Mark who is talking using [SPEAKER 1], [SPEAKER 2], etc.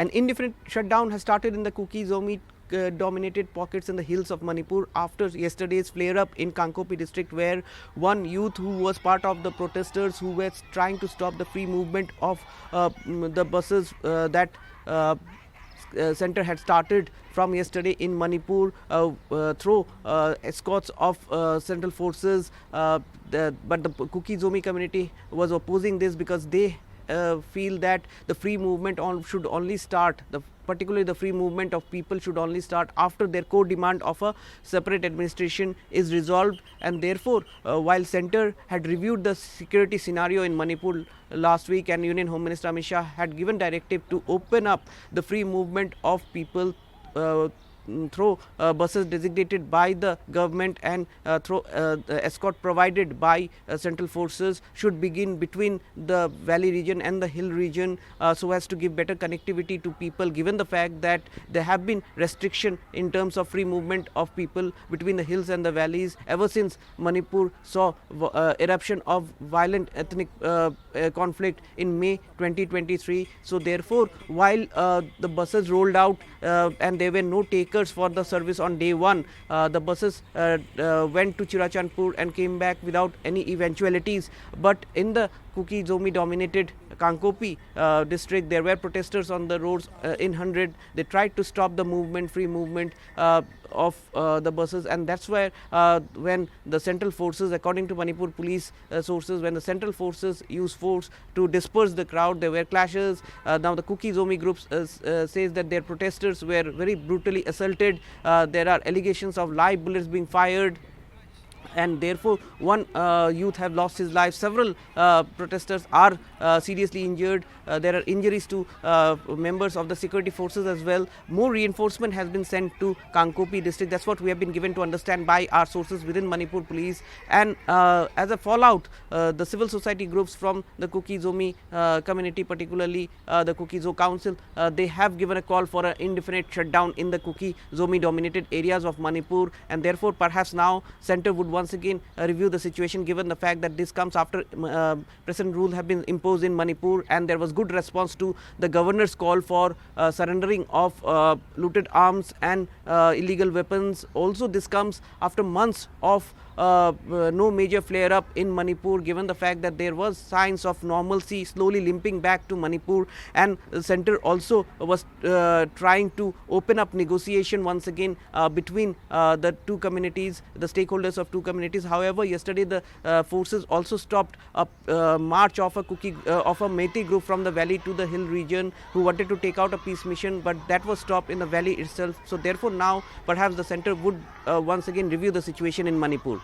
[SPEAKER 1] An indefinite shutdown has started in the Kuki-Zo dominated pockets in the hills of Manipur after yesterday's flare-up in Kankopi district, where one youth who was part of the protesters who were trying to stop the free movement of the buses that center had started from yesterday in Manipur through escorts of central forces, but the Kuki-Zo community was opposing this because they feel that the free movement should only start, particularly the free movement of people should only start after their core demand of a separate administration is resolved. And therefore, while Centre had reviewed the security scenario in Manipur last week, and Union Home Minister Amit Shah had given directive to open up the free movement of people through buses designated by the government and through escort provided by central forces should begin between the valley region and the hill region, so as to give better connectivity to people, given the fact that there have been restriction in terms of free movement of people between the hills and the valleys ever since Manipur saw eruption of violent ethnic conflict in May 2023. So therefore, while the buses rolled out and there were no takers for the service on day one, the buses went to Chirachandpur and came back without any eventualities. But in the Kuki-Zo dominated Kankopi district, there were protesters on the roads in 100. They tried to stop the movement, free movement of the buses, and that's where when the central forces, according to Manipur police sources, when the central forces used force to disperse the crowd, there were clashes. Now the Kuki-Zo group says that their protesters were very brutally assaulted. There are allegations of live bullets being fired, and therefore one youth have lost his life. Several protesters are seriously injured. There are injuries to members of the security forces as well. More reinforcement has been sent to Kankopi district. That's what we have been given to understand by our sources within Manipur police. And as a fallout, the civil society groups from the Kuki-Zo community, particularly the Kuki-Zo council, they have given a call for an indefinite shutdown in the Kuki-Zo dominated areas of Manipur, and therefore perhaps now Centre would once again review the situation, given the fact that this comes after present rule have been imposed in Manipur, and there was good response to the governor's call for surrendering of looted arms and illegal weapons. Also, this comes after months of no major flare up in Manipur, given the fact that there was signs of normalcy slowly limping back to Manipur, and the Centre also was trying to open up negotiation once again between the two communities, the stakeholders of two communities. However, yesterday the forces also stopped a march of a Meitei group from the valley to the hill region who wanted to take out a peace mission, but that was stopped in the valley itself. So therefore now perhaps the Centre would once again review the situation in Manipur.